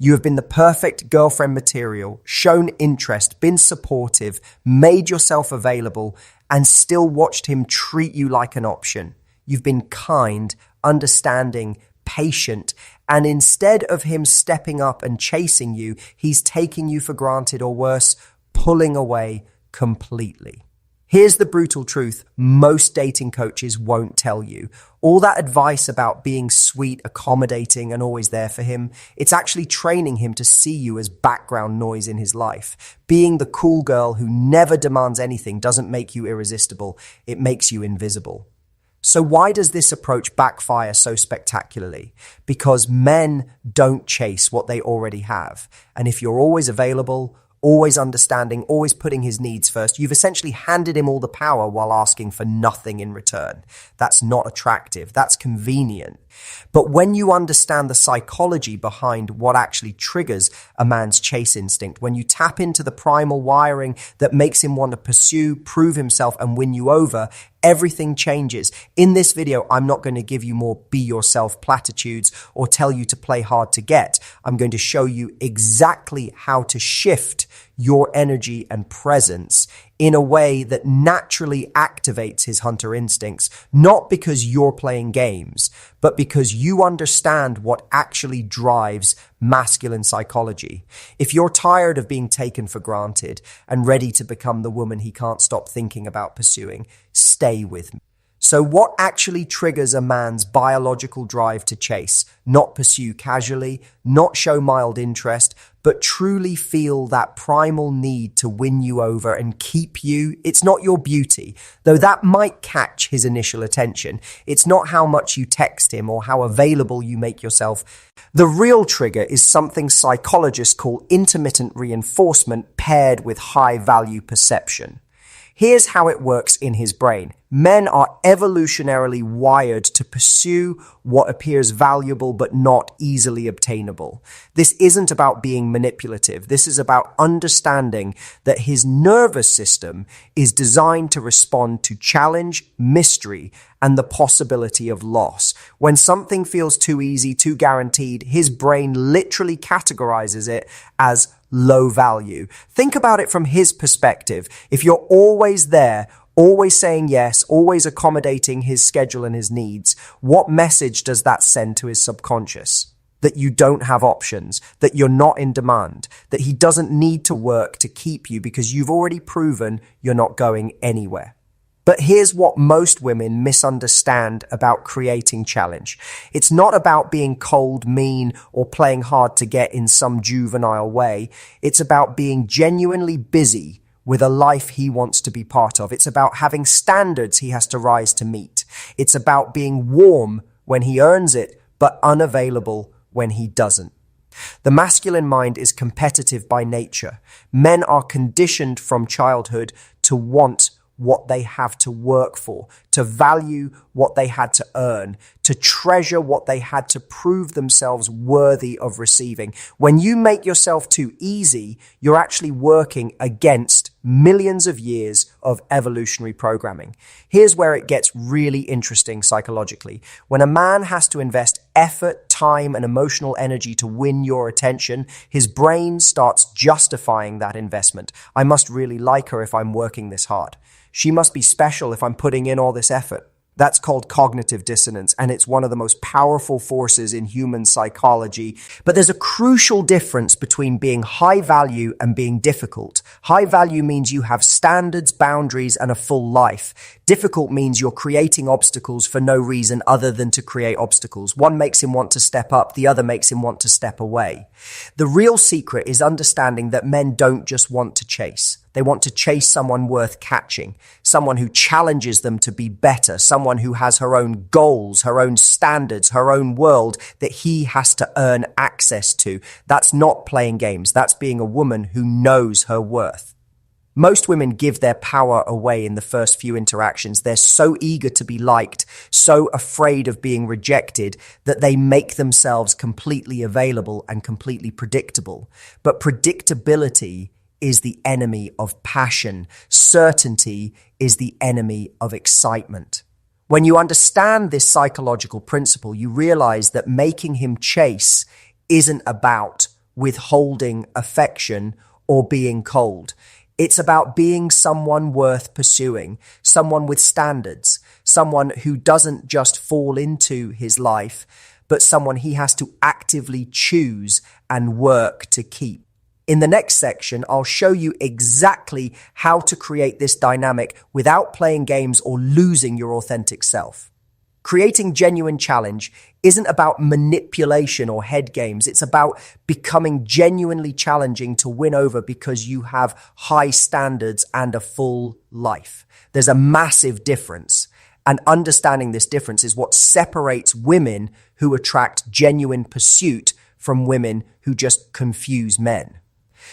You have been the perfect girlfriend material, shown interest, been supportive, made yourself available, and still watched him treat you like an option. You've been kind, understanding, patient, and instead of him stepping up and chasing you, he's taking you for granted, or worse, pulling away completely. Here's the brutal truth most dating coaches won't tell you. All that advice about being sweet, accommodating, and always there for him, it's actually training him to see you as background noise in his life. Being the cool girl who never demands anything doesn't make you irresistible, it makes you invisible. So why does this approach backfire so spectacularly? Because men don't chase what they already have. And if you're always available, always understanding, always putting his needs first, you've essentially handed him all the power while asking for nothing in return. That's not attractive. That's convenient. But when you understand the psychology behind what actually triggers a man's chase instinct, when you tap into the primal wiring that makes him want to pursue, prove himself, and win you over, everything changes. In this video, I'm not going to give you more be yourself platitudes or tell you to play hard to get. I'm going to show you exactly how to shift your energy and presence in a way that naturally activates his hunter instincts, not because you're playing games, but because you understand what actually drives masculine psychology. If you're tired of being taken for granted and ready to become the woman he can't stop thinking about pursuing, stay with me. So what actually triggers a man's biological drive to chase, not pursue casually, not show mild interest, but truly feel that primal need to win you over and keep you? It's not your beauty, though that might catch his initial attention. It's not how much you text him or how available you make yourself. The real trigger is something psychologists call intermittent reinforcement paired with high value perception. Here's how it works in his brain. Men are evolutionarily wired to pursue what appears valuable but not easily obtainable. This isn't about being manipulative. This is about understanding that his nervous system is designed to respond to challenge, mystery, and the possibility of loss. When something feels too easy, too guaranteed, his brain literally categorizes it as low value. Think about it from his perspective. If you're always there, always saying yes, always accommodating his schedule and his needs, what message does that send to his subconscious? That you don't have options, that you're not in demand, that he doesn't need to work to keep you because you've already proven you're not going anywhere. But here's what most women misunderstand about creating challenge. It's not about being cold, mean, or playing hard to get in some juvenile way. It's about being genuinely busy with a life he wants to be part of. It's about having standards he has to rise to meet. It's about being warm when he earns it, but unavailable when he doesn't. The masculine mind is competitive by nature. Men are conditioned from childhood to want what they have to work for, to value what they had to earn, to treasure what they had to prove themselves worthy of receiving. When you make yourself too easy, you're actually working against millions of years of evolutionary programming. Here's where it gets really interesting psychologically. When a man has to invest effort, time, and emotional energy to win your attention, his brain starts justifying that investment. I must really like her if I'm working this hard. She must be special if I'm putting in all this effort. That's called cognitive dissonance, and it's one of the most powerful forces in human psychology. But there's a crucial difference between being high value and being difficult. High value means you have standards, boundaries, and a full life. Difficult means you're creating obstacles for no reason other than to create obstacles. One makes him want to step up, the other makes him want to step away. The real secret is understanding that men don't just want to chase. They want to chase someone worth catching, someone who challenges them to be better, someone who has her own goals, her own standards, her own world that he has to earn access to. That's not playing games. That's being a woman who knows her worth. Most women give their power away in the first few interactions. They're so eager to be liked, so afraid of being rejected, that they make themselves completely available and completely predictable. But predictability is the enemy of passion. Certainty is the enemy of excitement. When you understand this psychological principle, you realize that making him chase isn't about withholding affection or being cold. It's about being someone worth pursuing, someone with standards, someone who doesn't just fall into his life, but someone he has to actively choose and work to keep. In the next section, I'll show you exactly how to create this dynamic without playing games or losing your authentic self. Creating genuine challenge isn't about manipulation or head games. It's about becoming genuinely challenging to win over because you have high standards and a full life. There's a massive difference. And understanding this difference is what separates women who attract genuine pursuit from women who just confuse men.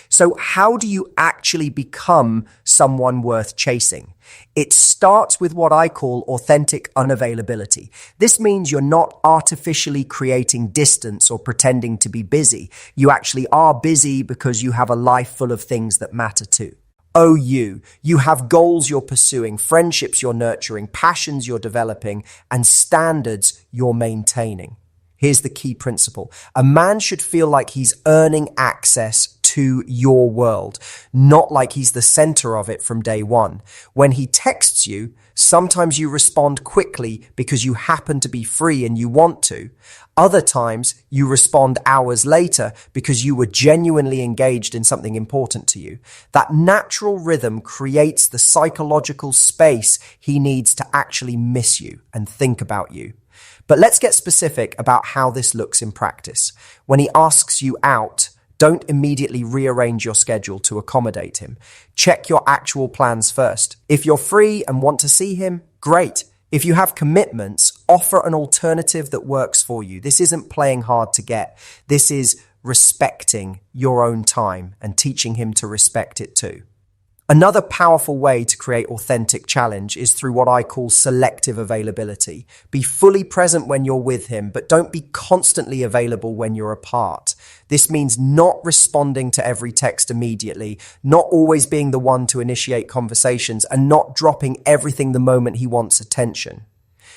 So how do you actually become someone worth chasing? It starts with what I call authentic unavailability. This means you're not artificially creating distance or pretending to be busy. You actually are busy because you have a life full of things that matter too. Oh, you have goals you're pursuing, friendships you're nurturing, passions you're developing, and standards you're maintaining. Here's the key principle. A man should feel like he's earning access to your world, not like he's the center of it from day one. When he texts you, sometimes you respond quickly because you happen to be free and you want to. Other times you respond hours later because you were genuinely engaged in something important to you. That natural rhythm creates the psychological space he needs to actually miss you and think about you. But let's get specific about how this looks in practice. When he asks you out, don't immediately rearrange your schedule to accommodate him. Check your actual plans first. If you're free and want to see him, great. If you have commitments, offer an alternative that works for you. This isn't playing hard to get. This is respecting your own time and teaching him to respect it too. Another powerful way to create authentic challenge is through what I call selective availability. Be fully present when you're with him, but don't be constantly available when you're apart. This means not responding to every text immediately, not always being the one to initiate conversations, and not dropping everything the moment he wants attention.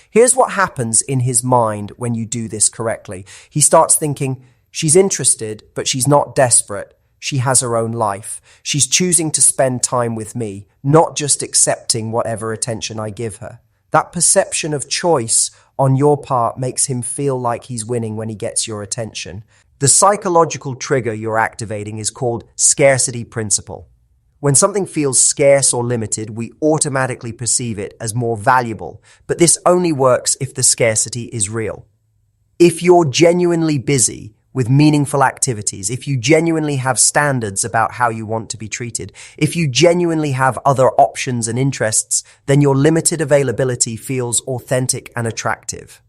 Here's what happens in his mind when you do this correctly. He starts thinking, she's interested, but she's not desperate. She has her own life. She's choosing to spend time with me, not just accepting whatever attention I give her. That perception of choice on your part makes him feel like he's winning when he gets your attention. The psychological trigger you're activating is called scarcity principle. When something feels scarce or limited, we automatically perceive it as more valuable, but this only works if the scarcity is real. If you're genuinely busy with meaningful activities, if you genuinely have standards about how you want to be treated, if you genuinely have other options and interests, then your limited availability feels authentic and attractive.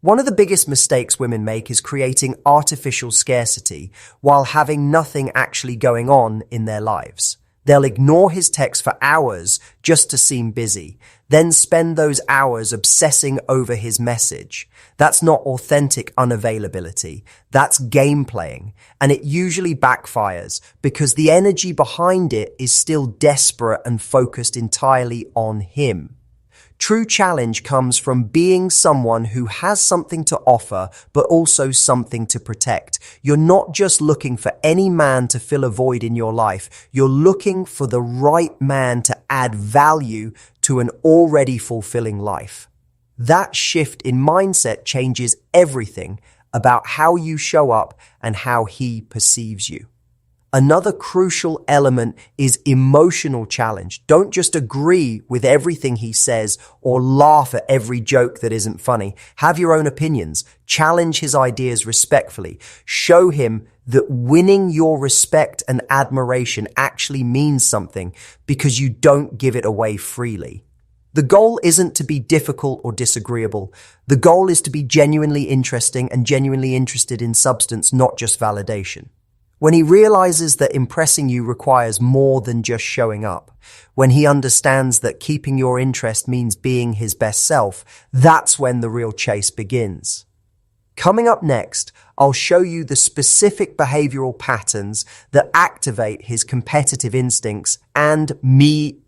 One of the biggest mistakes women make is creating artificial scarcity while having nothing actually going on in their lives. They'll ignore his text for hours just to seem busy, then spend those hours obsessing over his message. That's not authentic unavailability. That's game playing. And it usually backfires because the energy behind it is still desperate and focused entirely on him. True challenge comes from being someone who has something to offer, but also something to protect. You're not just looking for any man to fill a void in your life. You're looking for the right man to add value to an already fulfilling life. That shift in mindset changes everything about how you show up and how he perceives you. Another crucial element is emotional challenge. Don't just agree with everything he says or laugh at every joke that isn't funny. Have your own opinions. Challenge his ideas respectfully. Show him that winning your respect and admiration actually means something because you don't give it away freely. The goal isn't to be difficult or disagreeable. The goal is to be genuinely interesting and genuinely interested in substance, not just validation. When he realizes that impressing you requires more than just showing up, when he understands that keeping your interest means being his best self, that's when the real chase begins. Coming up next, I'll show you the specific behavioral patterns that activate his competitive instincts and make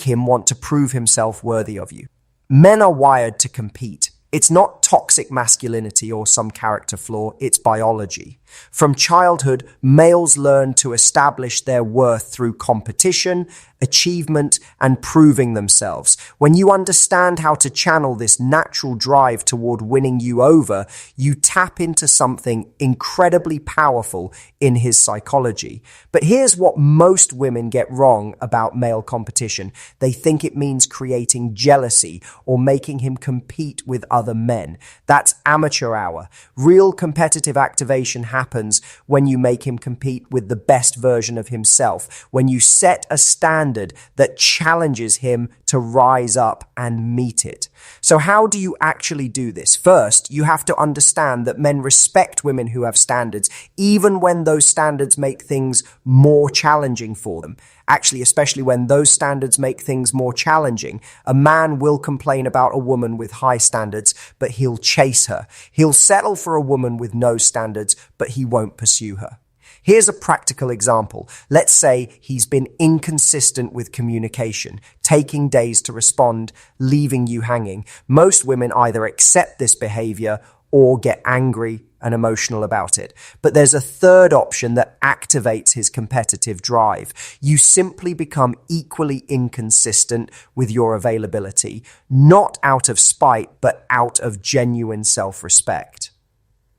him want to prove himself worthy of you. Men are wired to compete. It's not toxic masculinity or some character flaw, it's biology. From childhood, males learn to establish their worth through competition, achievement, and proving themselves. When you understand how to channel this natural drive toward winning you over, you tap into something incredibly powerful in his psychology. But here's what most women get wrong about male competition. They think it means creating jealousy or making him compete with other men. That's amateur hour. Real competitive activation happens when you make him compete with the best version of himself, when you set a standard that challenges him to rise up and meet it. So how do you actually do this? First, you have to understand that men respect women who have standards, even when those standards make things more challenging for them. Actually, especially when those standards make things more challenging, a man will complain about a woman with high standards, but he'll chase her. He'll settle for a woman with no standards, but he won't pursue her. Here's a practical example. Let's say he's been inconsistent with communication, taking days to respond, leaving you hanging. Most women either accept this behavior or get angry and emotional about it. But there's a third option that activates his competitive drive. You simply become equally inconsistent with your availability, not out of spite, but out of genuine self-respect.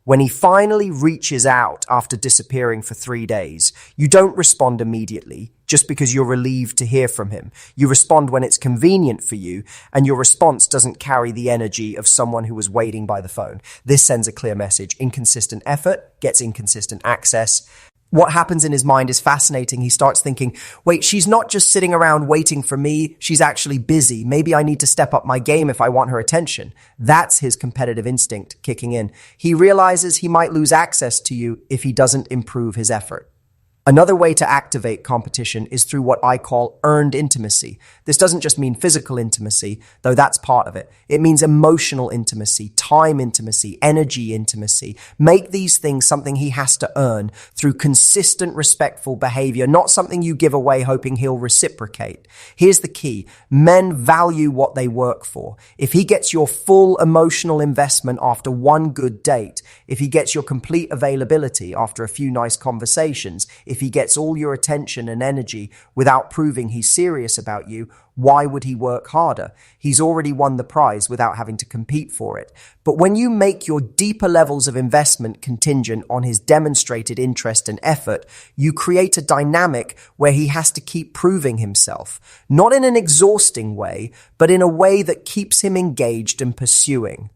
When he finally reaches out after disappearing for 3 days, you don't respond immediately just because you're relieved to hear from him. You respond when it's convenient for you, and your response doesn't carry the energy of someone who was waiting by the phone. This sends a clear message. Inconsistent effort gets inconsistent access. What happens in his mind is fascinating. He starts thinking, wait, she's not just sitting around waiting for me. She's actually busy. Maybe I need to step up my game if I want her attention. That's his competitive instinct kicking in. He realizes he might lose access to you if he doesn't improve his effort. Another way to activate competition is through what I call earned intimacy. This doesn't just mean physical intimacy, though that's part of it. It means emotional intimacy, time intimacy, energy intimacy. Make these things something he has to earn through consistent, respectful behavior, not something you give away hoping he'll reciprocate. Here's the key. Men value what they work for. If he gets your full emotional investment after one good date, if he gets your complete availability after a few nice conversations, if he gets all your attention and energy without proving he's serious about you, why would he work harder? He's already won the prize without having to compete for it. But when you make your deeper levels of investment contingent on his demonstrated interest and effort, you create a dynamic where he has to keep proving himself, not in an exhausting way, but in a way that keeps him engaged and pursuing.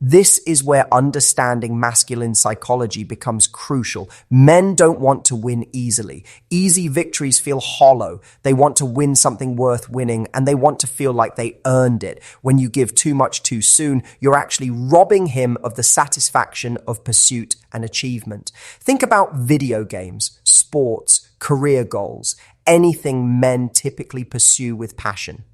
This is where understanding masculine psychology becomes crucial. Men don't want to win easily. Easy victories feel hollow. They want to win something worth winning, and they want to feel like they earned it. When you give too much too soon, you're actually robbing him of the satisfaction of pursuit and achievement. Think about video games, sports, career goals, anything men typically pursue with passion.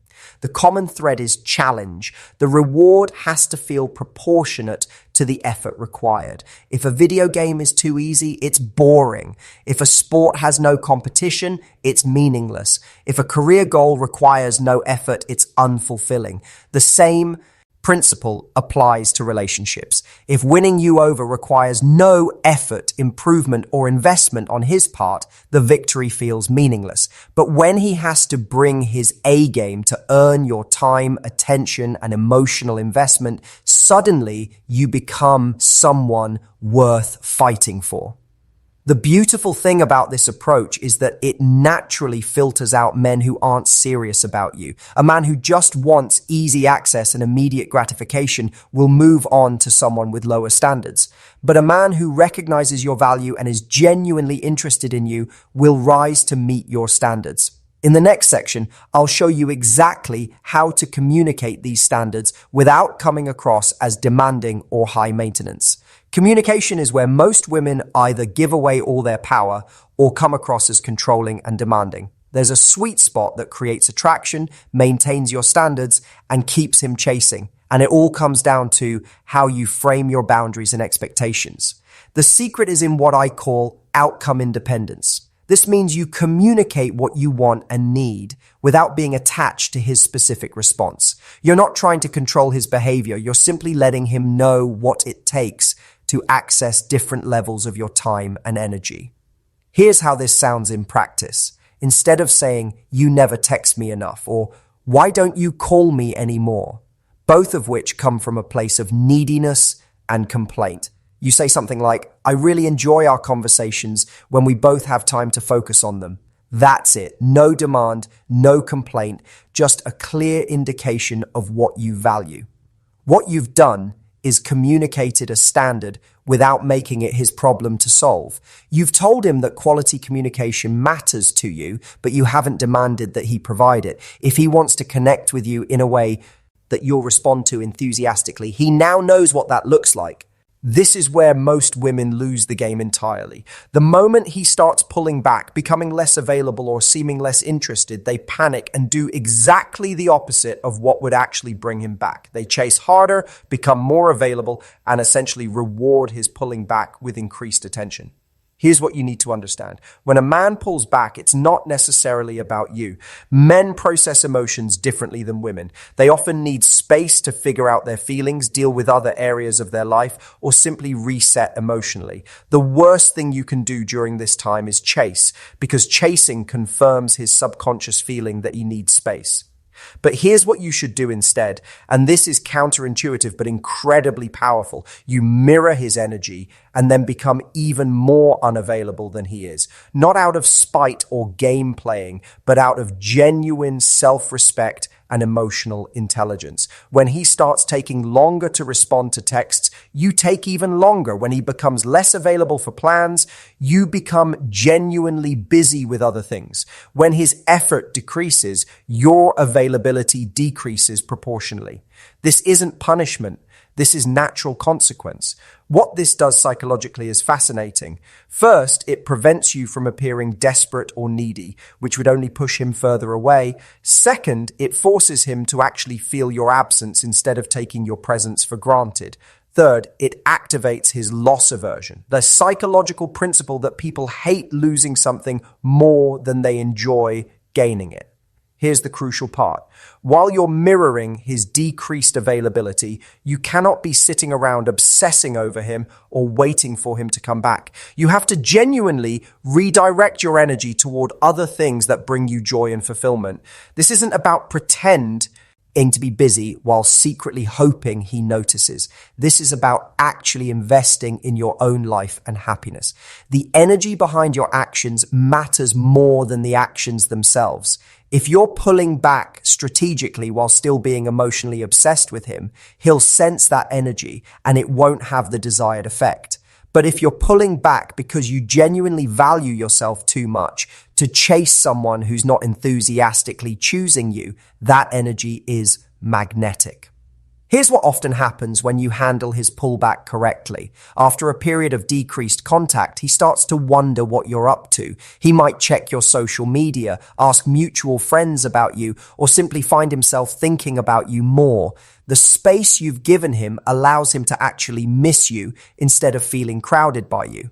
The common thread is challenge. The reward has to feel proportionate to the effort required. If a video game is too easy, it's boring. If a sport has no competition, it's meaningless. If a career goal requires no effort, it's unfulfilling. The same principle applies to relationships. If winning you over requires no effort, improvement, or investment on his part, the victory feels meaningless. But when he has to bring his A game to earn your time, attention, and emotional investment, suddenly you become someone worth fighting for. The beautiful thing about this approach is that it naturally filters out men who aren't serious about you. A man who just wants easy access and immediate gratification will move on to someone with lower standards. But a man who recognizes your value and is genuinely interested in you will rise to meet your standards. In the next section, I'll show you exactly how to communicate these standards without coming across as demanding or high maintenance. Communication is where most women either give away all their power or come across as controlling and demanding. There's a sweet spot that creates attraction, maintains your standards, and keeps him chasing. And it all comes down to how you frame your boundaries and expectations. The secret is in what I call outcome independence. This means you communicate what you want and need without being attached to his specific response. You're not trying to control his behavior. You're simply letting him know what it takes to access different levels of your time and energy. Here's how this sounds in practice. Instead of saying, "You never text me enough," or "Why don't you call me anymore?" both of which come from a place of neediness and complaint. You say something like, "I really enjoy our conversations when we both have time to focus on them." That's it. No demand, no complaint, just a clear indication of what you value. What you've done is communicated a standard without making it his problem to solve. You've told him that quality communication matters to you, but you haven't demanded that he provide it. If he wants to connect with you in a way that you'll respond to enthusiastically, he now knows what that looks like. This is where most women lose the game entirely. The moment he starts pulling back, becoming less available or seeming less interested, they panic and do exactly the opposite of what would actually bring him back. They chase harder, become more available, and essentially reward his pulling back with increased attention. Here's what you need to understand. When a man pulls back, it's not necessarily about you. Men process emotions differently than women. They often need space to figure out their feelings, deal with other areas of their life, or simply reset emotionally. The worst thing you can do during this time is chase, because chasing confirms his subconscious feeling that he needs space. But here's what you should do instead, and this is counterintuitive but incredibly powerful. You mirror his energy and then become even more unavailable than he is. Not out of spite or game playing, but out of genuine self-respect and emotional intelligence. When he starts taking longer to respond to texts, you take even longer. When he becomes less available for plans, you become genuinely busy with other things. When his effort decreases, your availability decreases proportionally. This isn't punishment. This is natural consequence. What this does psychologically is fascinating. First, it prevents you from appearing desperate or needy, which would only push him further away. Second, it forces him to actually feel your absence instead of taking your presence for granted. Third, it activates his loss aversion, the psychological principle that people hate losing something more than they enjoy gaining it. Here's the crucial part. While you're mirroring his decreased availability, you cannot be sitting around obsessing over him or waiting for him to come back. You have to genuinely redirect your energy toward other things that bring you joy and fulfillment. This isn't about pretending to be busy while secretly hoping he notices. This is about actually investing in your own life and happiness. The energy behind your actions matters more than the actions themselves. If you're pulling back strategically while still being emotionally obsessed with him, he'll sense that energy and it won't have the desired effect. But if you're pulling back because you genuinely value yourself too much to chase someone who's not enthusiastically choosing you, that energy is magnetic. Here's what often happens when you handle his pullback correctly. After a period of decreased contact, he starts to wonder what you're up to. He might check your social media, ask mutual friends about you, or simply find himself thinking about you more. The space you've given him allows him to actually miss you instead of feeling crowded by you.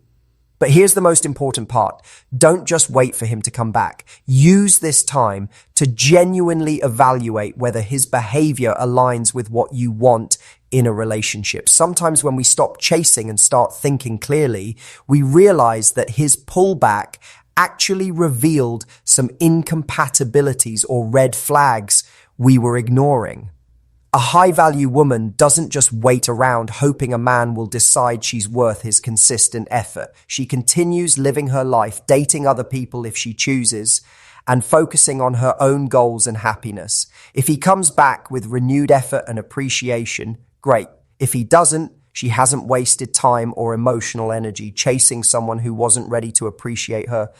But here's the most important part. Don't just wait for him to come back. Use this time to genuinely evaluate whether his behavior aligns with what you want in a relationship. Sometimes when we stop chasing and start thinking clearly, we realize that his pullback actually revealed some incompatibilities or red flags we were ignoring. A high-value woman doesn't just wait around hoping a man will decide she's worth his consistent effort. She continues living her life, dating other people if she chooses, and focusing on her own goals and happiness. If he comes back with renewed effort and appreciation, great. If he doesn't, she hasn't wasted time or emotional energy chasing someone who wasn't ready to appreciate her.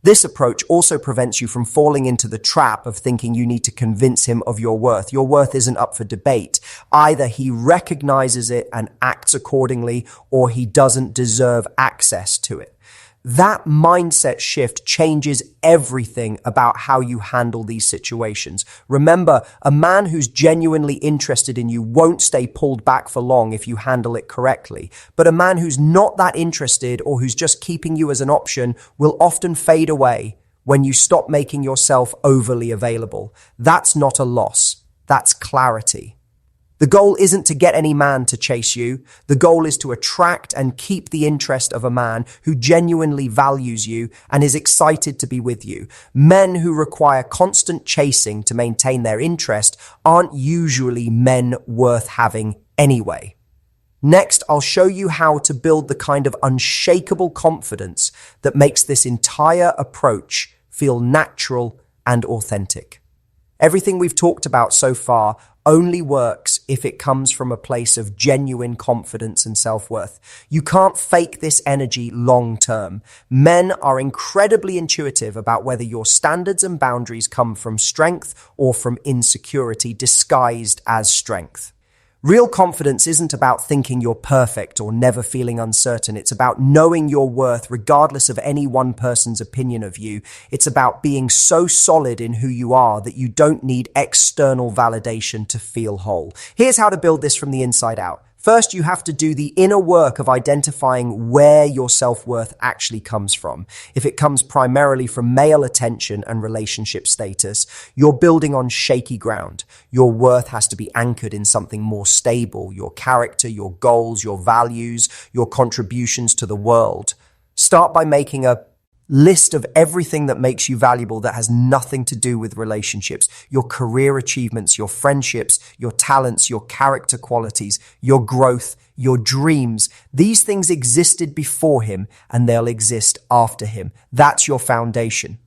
This approach also prevents you from falling into the trap of thinking you need to convince him of your worth. Your worth isn't up for debate. Either he recognizes it and acts accordingly, or he doesn't deserve access to it. That mindset shift changes everything about how you handle these situations. Remember, a man who's genuinely interested in you won't stay pulled back for long if you handle it correctly. But a man who's not that interested or who's just keeping you as an option will often fade away when you stop making yourself overly available. That's not a loss. That's clarity. The goal isn't to get any man to chase you. The goal is to attract and keep the interest of a man who genuinely values you and is excited to be with you. Men who require constant chasing to maintain their interest aren't usually men worth having anyway. Next, I'll show you how to build the kind of unshakable confidence that makes this entire approach feel natural and authentic. Everything we've talked about so far only works if it comes from a place of genuine confidence and self-worth. You can't fake this energy long term. Men are incredibly intuitive about whether your standards and boundaries come from strength or from insecurity disguised as strength. Real confidence isn't about thinking you're perfect or never feeling uncertain. It's about knowing your worth regardless of any one person's opinion of you. It's about being so solid in who you are that you don't need external validation to feel whole. Here's how to build this from the inside out. First, you have to do the inner work of identifying where your self-worth actually comes from. If it comes primarily from male attention and relationship status, you're building on shaky ground. Your worth has to be anchored in something more stable: your character, your goals, your values, your contributions to the world. Start by making a list of everything that makes you valuable that has nothing to do with relationships: your career achievements, your friendships, your talents, your character qualities, your growth, your dreams. These things existed before him and they'll exist after him. That's your foundation.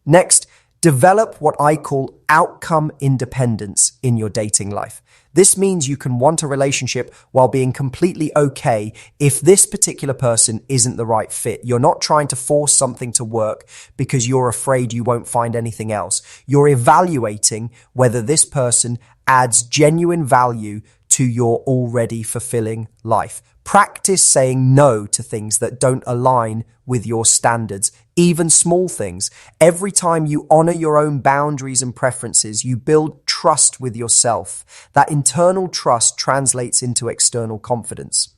Next, develop what I call outcome independence in your dating life. This means you can want a relationship while being completely okay if this particular person isn't the right fit. You're not trying to force something to work because you're afraid you won't find anything else. You're evaluating whether this person adds genuine value to your already fulfilling life. Practice saying no to things that don't align with your standards, even small things. Every time you honor your own boundaries and preferences, you build trust with yourself. That internal trust translates into external confidence.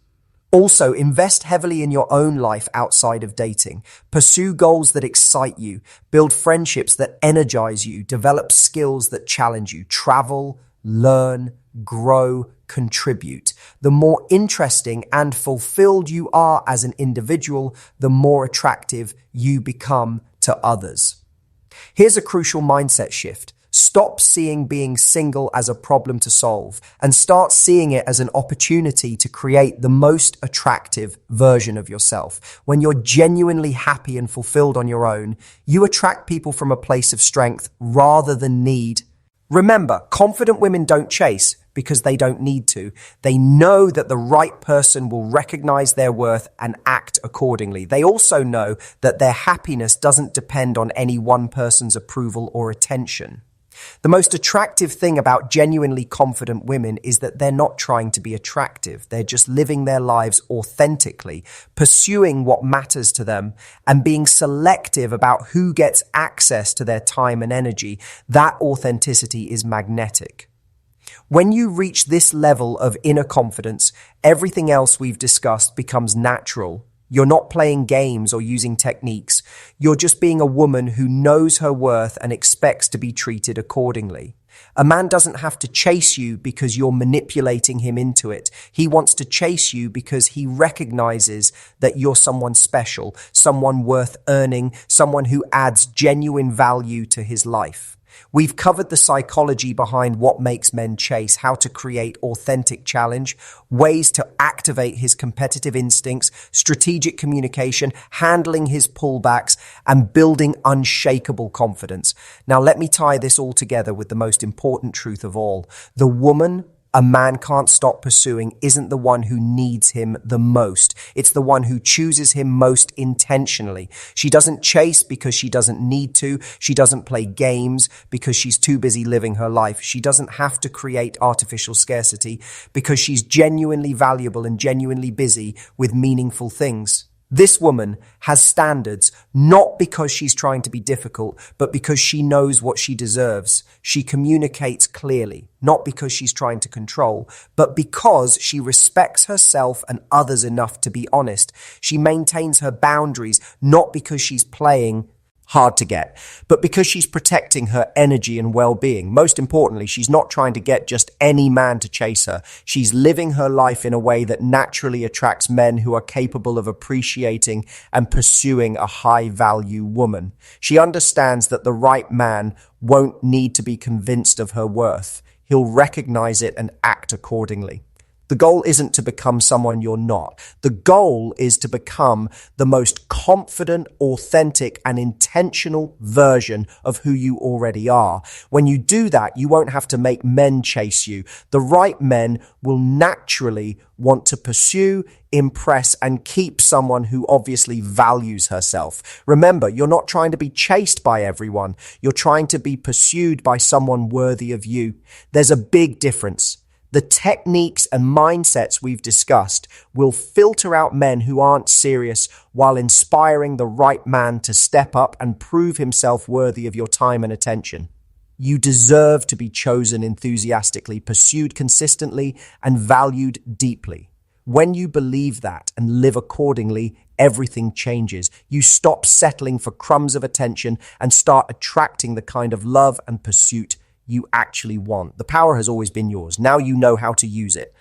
Also, invest heavily in your own life outside of dating. Pursue goals that excite you. Build friendships that energize you. Develop skills that challenge you. Travel, learn, grow, contribute. The more interesting and fulfilled you are as an individual, the more attractive you become to others. Here's a crucial mindset shift. Stop seeing being single as a problem to solve and start seeing it as an opportunity to create the most attractive version of yourself. When you're genuinely happy and fulfilled on your own, you attract people from a place of strength rather than need. Remember, confident women don't chase because they don't need to. They know that the right person will recognize their worth and act accordingly. They also know that their happiness doesn't depend on any one person's approval or attention. The most attractive thing about genuinely confident women is that they're not trying to be attractive. They're just living their lives authentically, pursuing what matters to them, and being selective about who gets access to their time and energy. That authenticity is magnetic. When you reach this level of inner confidence, everything else we've discussed becomes natural. You're not playing games or using techniques. You're just being a woman who knows her worth and expects to be treated accordingly. A man doesn't have to chase you because you're manipulating him into it. He wants to chase you because he recognizes that you're someone special, someone worth earning, someone who adds genuine value to his life. We've covered the psychology behind what makes men chase, how to create authentic challenge, ways to activate his competitive instincts, strategic communication, handling his pullbacks, and building unshakable confidence. Now, let me tie this all together with the most important truth of all. The woman a man can't stop pursuing isn't the one who needs him the most. It's the one who chooses him most intentionally. She doesn't chase because she doesn't need to. She doesn't play games because she's too busy living her life. She doesn't have to create artificial scarcity because she's genuinely valuable and genuinely busy with meaningful things. This woman has standards not because she's trying to be difficult, but because she knows what she deserves. She communicates clearly, not because she's trying to control, but because she respects herself and others enough to be honest. She maintains her boundaries, not because she's playing hard to get, but because she's protecting her energy and well-being. Most importantly, she's not trying to get just any man to chase her. She's living her life in a way that naturally attracts men who are capable of appreciating and pursuing a high-value woman. She understands that the right man won't need to be convinced of her worth. He'll recognize it and act accordingly. The goal isn't to become someone you're not. The goal is to become the most confident, authentic, and intentional version of who you already are. When you do that, you won't have to make men chase you. The right men will naturally want to pursue, impress, and keep someone who obviously values herself. Remember, you're not trying to be chased by everyone. You're trying to be pursued by someone worthy of you. There's a big difference. The techniques and mindsets we've discussed will filter out men who aren't serious while inspiring the right man to step up and prove himself worthy of your time and attention. You deserve to be chosen enthusiastically, pursued consistently, and valued deeply. When you believe that and live accordingly, everything changes. You stop settling for crumbs of attention and start attracting the kind of love and pursuit you actually want. The power has always been yours. Now you know how to use it.